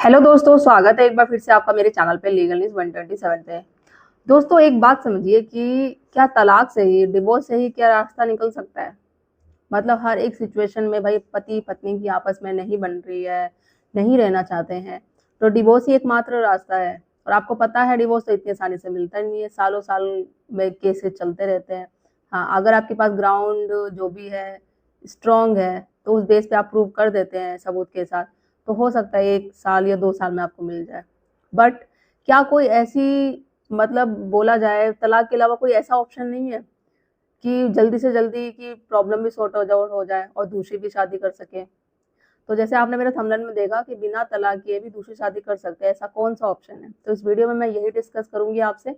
Hello दोस्तों, स्वागत है एक बार फिर से आपका मेरे चैनल पे लीगल न्यूज 127 पे। दोस्तों, एक बात समझिए कि क्या तलाक से ही, डिवोर्स से ही क्या रास्ता निकल सकता है? मतलब हर एक सिचुएशन में भाई पति पत्नी की आपस में नहीं बन रही है, नहीं रहना चाहते हैं, तो डिवोर्स ही एकमात्र रास्ता है। और आपको पता है डिवोर्स तो इतनी आसानी से मिलता नहीं है, सालों साल में केसेस चलते रहते हैं। हाँ, अगर आपके पास ग्राउंड जो भी है स्ट्रांग है, तो उस बेस पे आप प्रूव कर देते हैं सबूत के साथ, तो हो सकता है 1 साल या 2 साल में आपको मिल जाए। बट क्या कोई ऐसी, मतलब बोला जाए तलाक के अलावा कोई ऐसा ऑप्शन नहीं है कि जल्दी से जल्दी की प्रॉब्लम भी सॉर्ट हो जाए और दूसरी भी शादी कर सके? तो जैसे आपने मेरे थंबनेल में देखा कि बिना तलाक किए भी दूसरी शादी कर सकते हैं, ऐसा कौन सा ऑप्शन है? तो इस वीडियो में मैं यही डिस्कस करूंगी आपसे।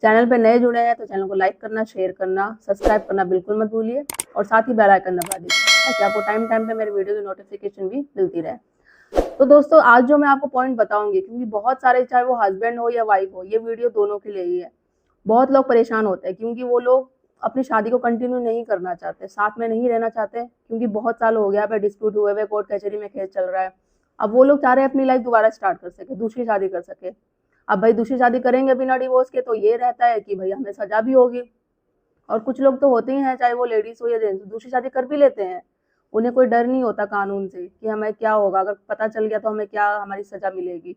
चैनल पे नए जुड़े हैं तो चैनल को लाइक करना, शेयर करना, सब्सक्राइब करना बिल्कुल मत भूलिए, और साथ ही बेल आइकन दबा दीजिए ताकि आपको टाइम टाइम पे मेरे वीडियो की नोटिफिकेशन भी मिलती रहे। तो दोस्तों, आज जो मैं आपको पॉइंट बताऊंगी, क्योंकि बहुत सारे, चाहे वो हस्बैंड हो या वाइफ हो, ये वीडियो दोनों के लिए ही है। बहुत लोग परेशान होते हैं क्योंकि वो लोग अपनी शादी को कंटिन्यू नहीं करना चाहते, साथ में नहीं रहना चाहते, क्योंकि बहुत साल हो गया, डिस्प्यूट हुए हुए, कोर्ट कचहरी में केस चल रहा है। अब वो लोग चाह रहे हैं अपनी लाइफ दोबारा स्टार्ट कर सके, दूसरी शादी कर सके। अब भाई दूसरी शादी करेंगे बिना डिवोर्स के, तो ये रहता है कि भाई हमें सजा भी होगी। और कुछ लोग तो होते ही हैं, चाहे वो लेडीज हो या जेंट्स, दूसरी शादी कर भी लेते हैं। उन्हें कोई डर नहीं होता कानून से कि हमें क्या होगा, अगर पता चल गया तो हमें क्या, हमारी सजा मिलेगी।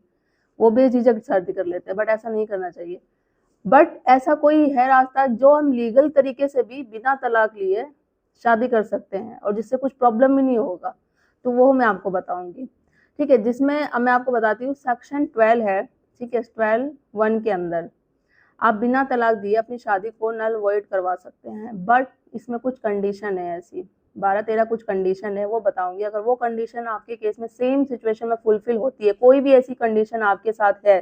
वो बेझिझक शादी कर लेते हैं, बट ऐसा नहीं करना चाहिए। बट ऐसा कोई है रास्ता जो हम लीगल तरीके से भी बिना तलाक लिए शादी कर सकते हैं और जिससे कुछ प्रॉब्लम भी नहीं होगा, तो वो मैं आपको बताऊंगी। ठीक है, जिसमें अब मैं आपको बताती हूँ, सेक्शन 12 है। ठीक है, 12(1) के अंदर आप बिना तलाक दिए अपनी शादी को नल वॉइड करवा सकते हैं। बट इसमें कुछ कंडीशन है, ऐसी 12-13 कुछ कंडीशन है, वो बताऊंगी। अगर वो कंडीशन आपके केस में सेम सिचुएशन में फुलफिल होती है, कोई भी ऐसी कंडीशन आपके साथ है,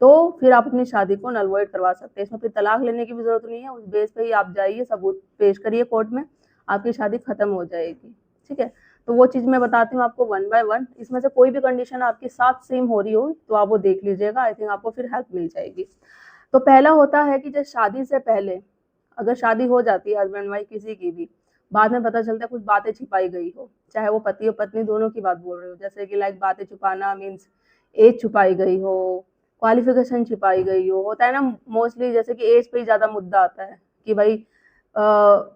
तो फिर आप अपनी शादी को नल वॉइड करवा सकते हैं। इसमें फिर तलाक लेने की भी जरूरत नहीं है, उस बेस पे ही आप जाइए, सबूत पेश करिए कोर्ट में, आपकी शादी खत्म हो जाएगी। ठीक है, तो वो चीज मैं बताती हूँ आपको 1 बाय 1। इसमें से कोई भी कंडीशन आपके साथ सेम हो रही हो तो आप वो देख लीजिएगा, आई थिंक आपको फिर हेल्प मिल जाएगी। तो पहला होता है कि जब शादी से पहले, अगर शादी हो जाती है हस्बैंड वाइफ किसी की भी, बाद में पता चलता है कुछ बातें छिपाई गई हो, चाहे वो पति और पत्नी दोनों की बात बोल रहे हो, जैसे कि लाइक बातें छुपाना मीन्स एज छुपाई गई हो, क्वालिफिकेशन छिपाई गई हो, होता है ना मोस्टली, जैसे कि एज पे ही ज्यादा मुद्दा आता है कि भाई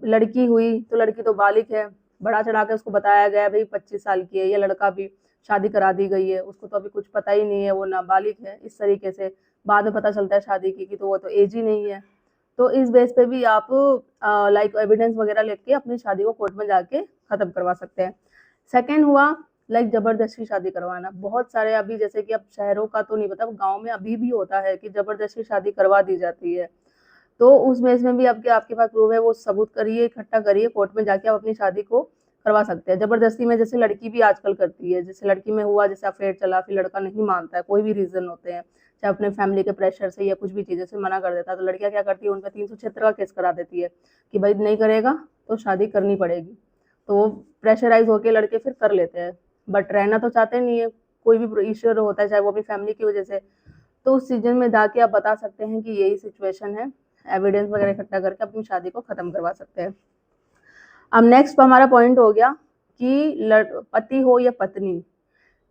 लड़की हुई तो लड़की तो बालिग है, बढ़ा चढ़ा के उसको बताया गया भाई 25 साल की है, या लड़का भी शादी करा दी गई है, उसको तो अभी कुछ पता ही नहीं है, वो नाबालिग है, इस तरीके से बाद में पता चलता है शादी की तो वो तो एज ही नहीं है। तो इस बेस पे भी आप लाइक एविडेंस वगैरह लेके अपनी शादी को कोर्ट में जाके खत्म करवा सकते हैं। सेकेंड हुआ लाइक जबरदस्ती शादी करवाना। बहुत सारे अभी, जैसे कि अब शहरों का तो नहीं पता, गांव में अभी भी होता है कि जबरदस्ती शादी करवा दी जाती है। तो उस बेस में भी आपके आपके पास प्रूफ है, वो सबूत करिए, इकट्ठा करिए, कोर्ट में जाके आप अपनी शादी को करवा सकते हैं। जबरदस्ती में जैसे लड़की भी आजकल करती है, जैसे लड़की में हुआ, जैसे अफेयर चला, फिर लड़का नहीं मानता है, कोई भी रीजन होते हैं, चाहे अपने फैमिली के प्रेशर से या कुछ भी चीजें से मना कर देता है, तो लड़कियां क्या करती है, उनका 376 का केस करा देती है कि भाई नहीं करेगा तो शादी करनी पड़ेगी। तो वो प्रेशराइज होकर लड़के फिर कर लेते हैं, बट रहना तो चाहते नहीं है, कोई भी इश्यू होता है, चाहे वो अपनी फैमिली की वजह से। तो उस सीजन में जाके आप बता सकते हैं कि यही सिचुएशन है, एविडेंस वगैरह इकट्ठा करके अपनी शादी को खत्म करवा सकते हैं। अब नेक्स्ट हमारा पॉइंट हो गया कि पति हो या पत्नी,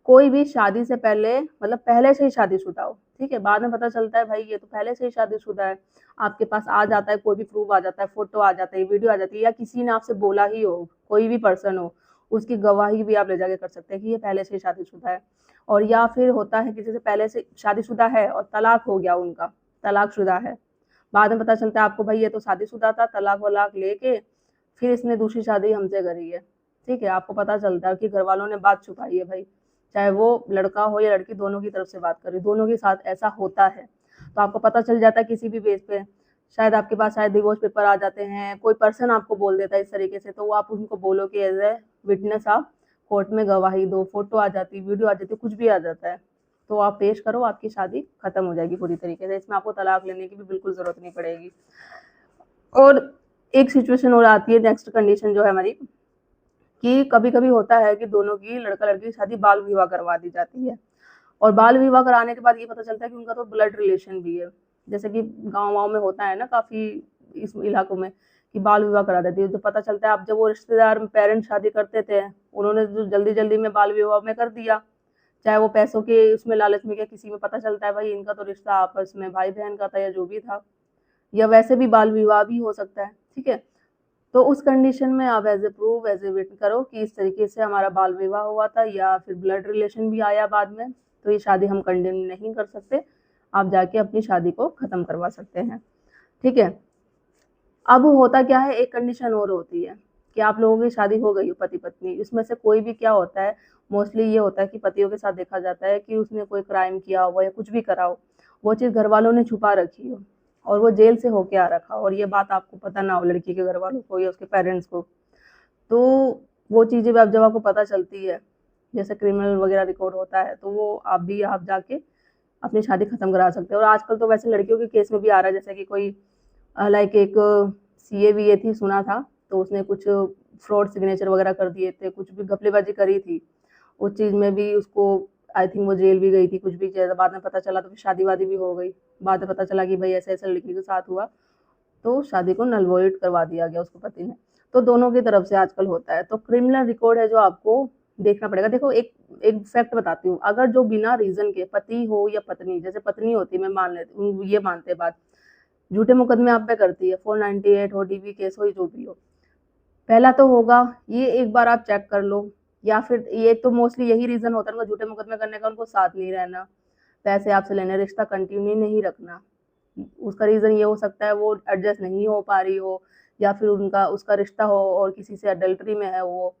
कोई भी शादी से पहले, मतलब पहले से ही शादीशुदा हो, ठीक है, बाद में पता चलता है भाई ये तो पहले से ही शादीशुदा है, आपके पास आ जाता है, कोई भी प्रूफ आ जाता है, फोटो आ जाता है, वीडियो आ जाती है, या किसी ने आपसे बोला ही हो, कोई भी पर्सन हो, उसकी गवाही भी आप ले जाके कर सकते हैं कि ये पहले से ही शादीशुदा है। और या फिर होता है कि जैसे पहले से शादीशुदा है और तलाक हो गया उनका, तलाकशुदा है, बाद में पता चलता है आपको भाई ये तो शादीशुदा था, तलाक वलाक लेके फिर इसने दूसरी शादी हमसे करी है। ठीक है, आपको पता चलता है कि घर वालों ने बात छुपाई है भाई, चाहे वो लड़का हो या लड़की, दोनों की तरफ से बात करी, दोनों के साथ ऐसा होता है, तो आपको पता चल जाता है किसी भी बेस पे। शायद आपके पास शायद डिवोर्स पेपर आ जाते हैं, कोई पर्सन आपको बोल देता है इस तरीके से, तो वो आप उनको बोलो कि एज ए विटनेस आप कोर्ट में गवाही दो, फोटो आ जाती, वीडियो आ जाती, कुछ भी आ जाता है, तो आप पेश करो, आपकी शादी खत्म हो जाएगी पूरी तरीके से, इसमें आपको तलाक लेने की भी बिल्कुल जरूरत नहीं पड़ेगी। और एक सिचुएशन और आती है, नेक्स्ट कंडीशन जो है हमारी, कि कभी कभी होता है कि दोनों की, लड़का लड़की की शादी बाल विवाह करवा दी जाती है, और बाल विवाह कराने के बाद ये पता चलता है कि उनका तो ब्लड रिलेशन भी है, जैसे कि गाँव में होता है ना काफी इस इलाकों में, कि बाल विवाह करा देती है। जो पता चलता है, अब जब वो रिश्तेदार पेरेंट्स शादी करते थे, उन्होंने जो जल्दी जल्दी में बाल विवाह में कर दिया, चाहे वो पैसों के उसमें लालच में, क्या किसी में पता चलता है भाई इनका तो रिश्ता आपस में भाई बहन का था या जो भी था, या वैसे भी बाल विवाह भी हो सकता है, ठीक है। तो उस कंडीशन में आप as a proof as a witness करो कि इस तरीके से हमारा बाल विवाह हुआ था या फिर ब्लड रिलेशन भी आया बाद में, तो ये शादी हम कंटिन्यू नहीं कर सकते, आप जाके अपनी शादी को खत्म करवा सकते हैं, ठीक है। अब होता क्या है, एक कंडीशन और होती है कि आप लोगों की शादी हो गई हो पति पत्नी, इसमें से कोई भी क्या होता है, मोस्टली ये होता है कि पतियों के साथ देखा जाता है कि उसने कोई क्राइम किया हो या कुछ भी करा हो, वो चीज़ घर वालों ने छुपा रखी हो और वो जेल से होके आ रखा हो और ये बात आपको पता ना हो लड़की के घर वालों को या उसके पेरेंट्स को, तो वो चीज़ें भी अब जब आपको पता चलती है, जैसे क्रिमिनल वगैरह रिकॉर्ड होता है, तो वो आप जाके अपनी शादी खत्म करा सकते हैं। और आजकल तो वैसे लड़कियों के केस में भी आ रहा है, जैसे कि कोई लाइक एक सीए वीए थी सुना था, तो उसने कुछ फ्रॉड सिग्नेचर वगैरह कर दिए थे, कुछ भी घपलेबाजी करी थी, उस चीज़ में भी उसको आई थिंक वो जेल भी गई थी, कुछ भी किया था, बाद में पता चला तो फिर शादी वादी भी हो गई, बाद में पता चला कि भाई ऐसे ऐसे लड़की के साथ हुआ, तो शादी को नल वॉइड करवा दिया गया उसको पति ने। तो दोनों की तरफ से आजकल होता है, तो क्रिमिनल रिकॉर्ड है जो आपको देखना पड़ेगा। देखो एक एक फैक्ट बताती हूँ, अगर जो बिना रीजन के पति हो या पत्नी, जैसे पत्नी होती मैं मान लेती ये मानते बात, झूठे मुकदमे आप पे करती है, 498 हो, डीवी केस हो, जो भी हो, पहला तो होगा ये एक बार आप चेक कर लो, या फिर ये तो मोस्टली यही रीजन होता है उनका झूठे मुकदमे करने का, उनको साथ नहीं रहना, पैसे आपसे लेने, रिश्ता कंटिन्यू नहीं रखना। उसका रीजन ये हो सकता है वो एडजस्ट नहीं हो पा रही हो, या फिर उनका उसका रिश्ता हो और किसी से अडल्ट्री में है वो,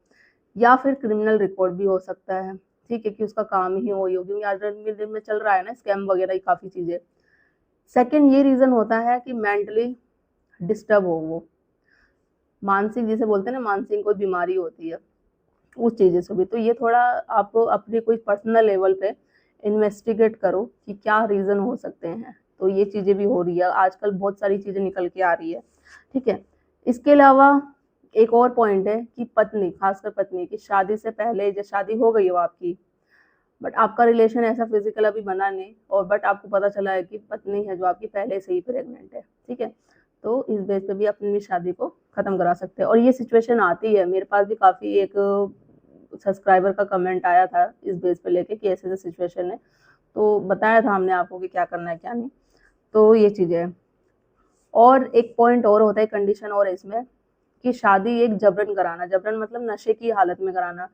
या फिर क्रिमिनल रिकॉर्ड भी हो सकता है, ठीक है, कि उसका काम ही वही हो, क्योंकि आज दिन में चल रहा है ना स्कैम वगैरह काफ़ी चीज़ें। सेकंड ये रीज़न होता है कि मेंटली डिस्टर्ब हो वो, मानसिक जिसे बोलते हैं ना, मानसिक कोई बीमारी होती है उस चीज़ों से भी। तो ये थोड़ा आप अपनी कोई पर्सनल लेवल पे इन्वेस्टिगेट करो कि क्या रीज़न हो सकते हैं, तो ये चीज़ें भी हो रही है आजकल, बहुत सारी चीज़ें निकल के आ रही है, ठीक है। इसके अलावा एक और पॉइंट है कि पत्नी, खासकर पत्नी की शादी से पहले, जब शादी हो गई हो आपकी बट आपका रिलेशन ऐसा फिजिकल अभी बना नहीं, और बट आपको पता चला है कि पत्नी है जो आपकी पहले से ही प्रेग्नेंट है, ठीक है, तो इस बेस पे भी अपनी शादी को ख़त्म करा सकते हैं। और ये सिचुएशन आती है, मेरे पास भी काफ़ी एक सब्सक्राइबर का कमेंट आया था इस बेस पे लेके कि ऐसे ऐसे सिचुएशन है, तो बताया था हमने आपको कि क्या करना है क्या नहीं, तो ये चीज़ें हैं। और एक पॉइंट और होता है, कंडीशन और है इसमें, कि शादी एक जबरन कराना, जबरन मतलब नशे की हालत में कराना,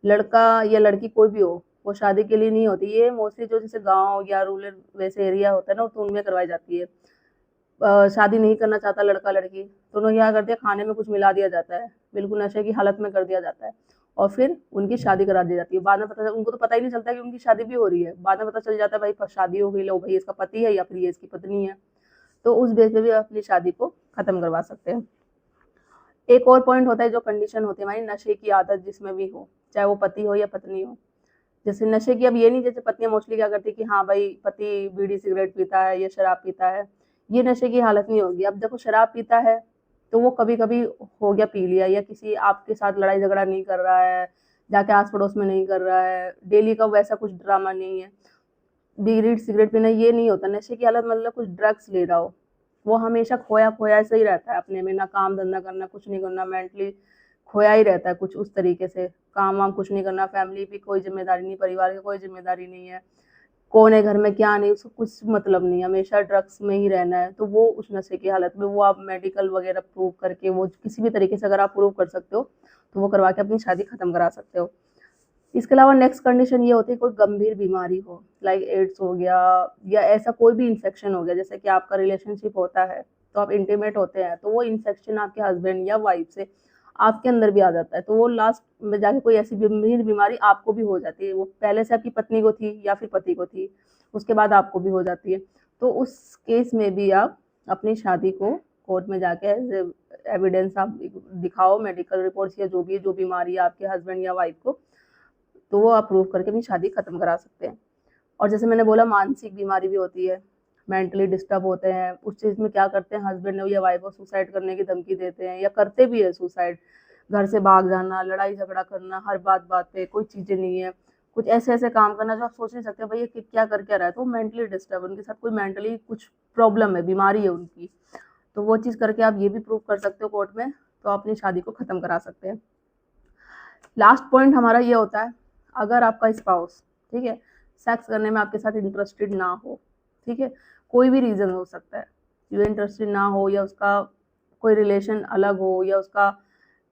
लड़का या लड़की कोई भी हो, वो शादी के लिए नहीं होती, ये मोस्टली जो जैसे गांव या रूरल वैसे एरिया होता है ना, तो उनमें करवाई जाती है। शादी नहीं करना चाहता लड़का लड़की, तो उन्हें क्या करते हैं, खाने में कुछ मिला दिया जाता है, बिल्कुल नशे की हालत में कर दिया जाता है, और फिर उनकी शादी करा दी जाती है। बाद में पता उनको तो पता ही नहीं चलता कि उनकी शादी भी हो रही है, बाद में पता चल जाता है भाई शादी हो गई, लो भाई इसका पति है या फिर ये इसकी पत्नी है, तो उस बेस पे भी अपनी शादी को खत्म करवा सकते हैं। एक और पॉइंट होता है जो कंडीशन होती है हमारी, नशे की आदत जिसमें भी हो, चाहे वो पति हो या पत्नी हो। जैसे नशे की, अब ये नहीं, जैसे पत्नियां मोस्टली क्या करती है कि हाँ भाई पति बीड़ी सिगरेट पीता है या शराब पीता है, ये नशे की हालत नहीं होगी। अब देखो शराब पीता है तो वो कभी कभी हो गया पी लिया, या किसी आपके साथ लड़ाई झगड़ा नहीं कर रहा है, जाके आस पड़ोस में नहीं कर रहा है, डेली का वैसा कुछ ड्रामा नहीं है, बीड़ी सिगरेट पीना ये नहीं होता। नशे की हालत मतलब कुछ ड्रग्स ले रहा हो, वो हमेशा खोया खोया ऐसा ही रहता है अपने में, ना काम धंधा करना, कुछ नहीं करना, मेंटली खोया ही रहता है कुछ उस तरीके से, काम वाम कुछ नहीं करना, फैमिली की कोई जिम्मेदारी नहीं, परिवार की कोई जिम्मेदारी नहीं है, कौन है घर में क्या नहीं, उसको कुछ मतलब नहीं, हमेशा ड्रग्स में ही रहना है, तो वो उस नशे की हालत में, वो आप मेडिकल वगैरह प्रूव करके, वो किसी भी तरीके से अगर आप प्रूव कर सकते हो तो वो करवा के अपनी शादी खत्म करा सकते हो। इसके अलावा नेक्स्ट कंडीशन ये होती है, कोई गंभीर बीमारी हो, लाइक एड्स हो गया या ऐसा कोई भी इन्फेक्शन हो गया, जैसे कि आपका रिलेशनशिप होता है तो आप इंटीमेट होते हैं, तो वो इन्फेक्शन आपके हस्बैंड या वाइफ से आपके अंदर भी आ जाता है, तो वो लास्ट में जाके कोई ऐसी गंभीर बीमारी आपको भी हो जाती है, वो पहले से आपकी पत्नी को थी या फिर पति को थी, उसके बाद आपको भी हो जाती है, तो उस केस में भी आप अपनी शादी को कोर्ट में जाके एज एविडेंस आप दिखाओ, मेडिकल रिपोर्ट्स या जो भी है, जो बीमारी है आपके हस्बैंड या वाइफ को, तो वो आप प्रूव करके अपनी शादी खत्म करा सकते हैं। और जैसे मैंने बोला मानसिक बीमारी भी होती है, मेंटली डिस्टर्ब होते हैं, उस चीज़ में क्या करते हैं, हस्बैंड या वाइफ को सुसाइड करने की धमकी देते हैं या करते भी है सुसाइड, घर से भाग जाना, लड़ाई झगड़ा करना, हर बात बात पे, कोई चीज़ें नहीं है, कुछ ऐसे ऐसे काम करना जो आप सोच नहीं सकते भाई ये क्या करके रहा है, तो मेंटली डिस्टर्ब, उनके साथ कोई मेंटली कुछ प्रॉब्लम है, बीमारी है उनकी, तो वो चीज़ करके आप ये भी प्रूव कर सकते हो कोर्ट में, तो आप अपनी शादी को ख़त्म करा सकते हैं। लास्ट पॉइंट हमारा ये होता है, अगर आपका स्पाउस, ठीक है, सेक्स करने में आपके साथ इंटरेस्टेड ना हो, ठीक है, कोई भी रीज़न हो सकता है, जो इंटरेस्टेड ना हो या उसका कोई रिलेशन अलग हो या उसका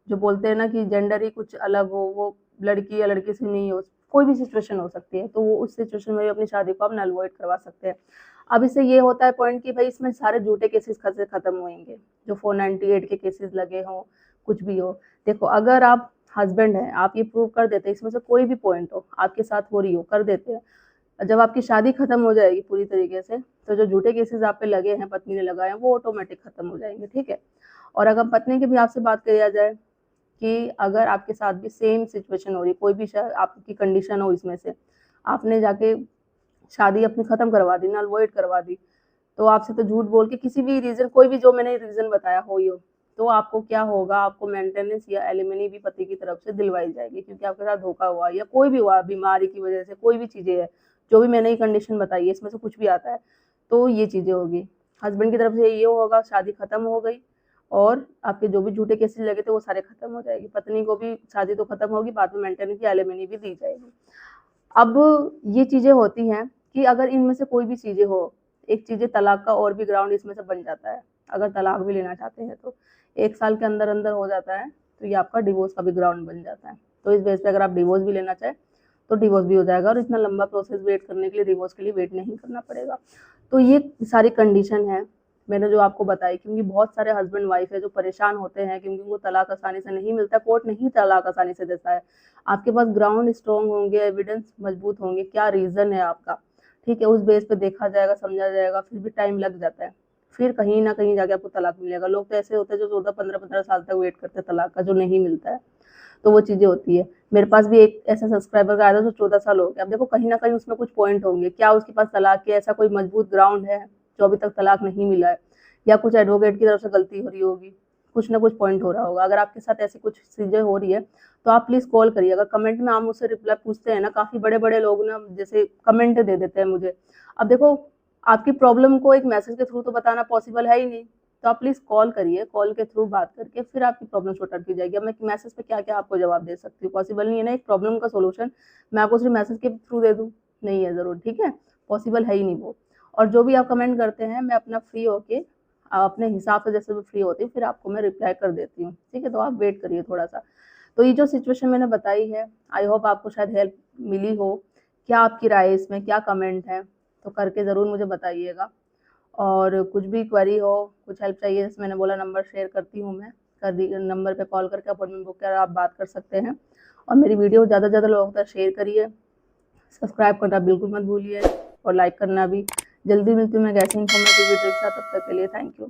जो बोलते हैं ना कि जेंडर ही कुछ अलग हो, वो लड़की या लड़के से नहीं हो, कोई भी सिचुएशन हो सकती है, तो वो उस सिचुएशन में भी अपनी शादी को आप नल वॉइड करवा सकते हैं। अब इससे ये होता है पॉइंट कि भाई इसमें सारे झूठे केसेस खत्म होंगे, जो 498 के केसेस लगे हों, कुछ भी हो। देखो, अगर आप हस्बैंड हैं, आप ये प्रूव कर देते हैं, इसमें से कोई भी पॉइंट हो आपके साथ हो रही हो, कर देते हैं, जब आपकी शादी खत्म हो जाएगी पूरी तरीके से, तो जो झूठे केसेस आप पे लगे हैं, पत्नी ने लगाए हैं, वो ऑटोमेटिक खत्म हो जाएंगे, ठीक है। और अगर पत्नी के भी आपसे बात करी जाए कि अगर आपके साथ भी सेम सिचुएशन हो रही, कोई भी आपकी कंडीशन हो, इसमें से आपने जाके शादी अपनी खत्म करवा दी, नल वॉइड करवा दी, तो आपसे तो झूठ बोल के किसी भी रीजन, कोई भी जो मैंने रीजन बताया हो ये, तो आपको क्या होगा, आपको मेंटेनेंस या एलिमनी भी पति की तरफ से दिलवाई जाएगी, क्योंकि आपके साथ धोखा हुआ या कोई भी हुआ, बीमारी की वजह से, कोई भी चीजें है, जो भी मैंने ये कंडीशन बताई है, इसमें से कुछ भी आता है, तो ये चीजें होगी। हस्बैंड की तरफ से ये होगा, शादी खत्म हो गई और आपके जो भी झूठे केसेस लगे थे वो सारे खत्म हो जाएगी। पत्नी को भी शादी तो खत्म होगी, बाद में मेंटेनेंस या एलिमनी भी दी जाएगी। अब ये चीजें होती हैं कि अगर इनमें से कोई भी चीजें हो, एक चीजें तलाक का और भी ग्राउंड इसमें से बन जाता है, अगर तलाक भी लेना चाहते हैं तो 1 साल के अंदर अंदर हो जाता है, तो ये आपका डिवोर्स का भी ग्राउंड बन जाता है। तो इस बेस पे अगर आप डिवोर्स भी लेना चाहें तो डिवोर्स भी हो जाएगा, और इतना लंबा प्रोसेस वेट करने के लिए, डिवोर्स के लिए वेट नहीं करना पड़ेगा। तो ये सारी कंडीशन है मैंने जो आपको बताई, क्योंकि बहुत सारे हस्बैंड वाइफ है जो परेशान होते हैं, क्योंकि उनको तलाक आसानी से नहीं मिलता, कोर्ट नहीं तलाक आसानी से देता है। आपके पास ग्राउंड स्ट्रॉन्ग होंगे, एविडेंस मजबूत होंगे, क्या रीजन है आपका, ठीक है, उस बेस पे देखा जाएगा, समझा जाएगा, फिर भी टाइम लग जाता है, फिर कहीं ना कहीं जाके आपको तलाक मिलेगा। लोग तो ऐसे होते हैं जो 14-15 साल तक वेट करते हैं तलाक का, जो नहीं मिलता है, तो वो चीजें होती है। मेरे पास भी एक ऐसा सब्सक्राइबर का आया था जो 14 साल हो गया। अब देखो, कहीं ना कहीं उसमें कुछ पॉइंट होंगे, क्या उसके पास तलाक के ऐसा कोई मजबूत ग्राउंड है जो अभी तक तलाक नहीं मिला है, या कुछ एडवोकेट की तरफ से गलती हो रही होगी, कुछ ना कुछ पॉइंट हो रहा होगा। अगर आपके साथ ऐसी कुछ चीजें हो रही है तो आप प्लीज कॉल करिए। अगर कमेंट में आप मुझसे रिप्लाई पूछते हैं ना, काफी बड़े बड़े लोग ना जैसे कमेंट दे देते हैं मुझे। अब देखो, आपकी प्रॉब्लम को एक मैसेज के थ्रू तो बताना पॉसिबल है ही नहीं, तो आप प्लीज कॉल करिए, कॉल के थ्रू बात करके फिर आपकी प्रॉब्लम सॉर्ट आउट की जाएगी। अब मैं मैसेज पे क्या क्या आपको जवाब दे सकती हूँ, पॉसिबल नहीं है ना एक प्रॉब्लम का सोल्यूशन मैं आपको सिर्फ मैसेज के थ्रू दे दूँ, नहीं है जरूर, ठीक है, पॉसिबल है ही नहीं वो। और जो भी आप कमेंट करते हैं, मैं अपना फ्री होके अपने हिसाब से जैसे भी फ्री होती हूँ, फिर आपको मैं रिप्लाई कर देती हूँ, ठीक है, तो आप वेट करिए थोड़ा सा। तो ये जो सिचुएशन मैंने बताई है, आई होप आपको शायद हेल्प मिली हो। क्या आपकी राय है इसमें, क्या कमेंट है, तो करके ज़रूर मुझे बताइएगा। और कुछ भी क्वेरी हो, कुछ हेल्प चाहिए, जैसे मैंने बोला नंबर शेयर करती हूँ मैं, कर दी, नंबर पे कॉल करके अपॉइंटमेंट बुक कर आप बात कर सकते हैं। और मेरी वीडियो ज़्यादा से ज़्यादा लोगों तक शेयर करिए, सब्सक्राइब करना बिल्कुल मत भूलिए, और लाइक करना भी। जल्दी मिलती हूँ मैं ऐसे इन्फॉर्मेटिव वीडियो के साथ, तब तक के लिए थैंक यू।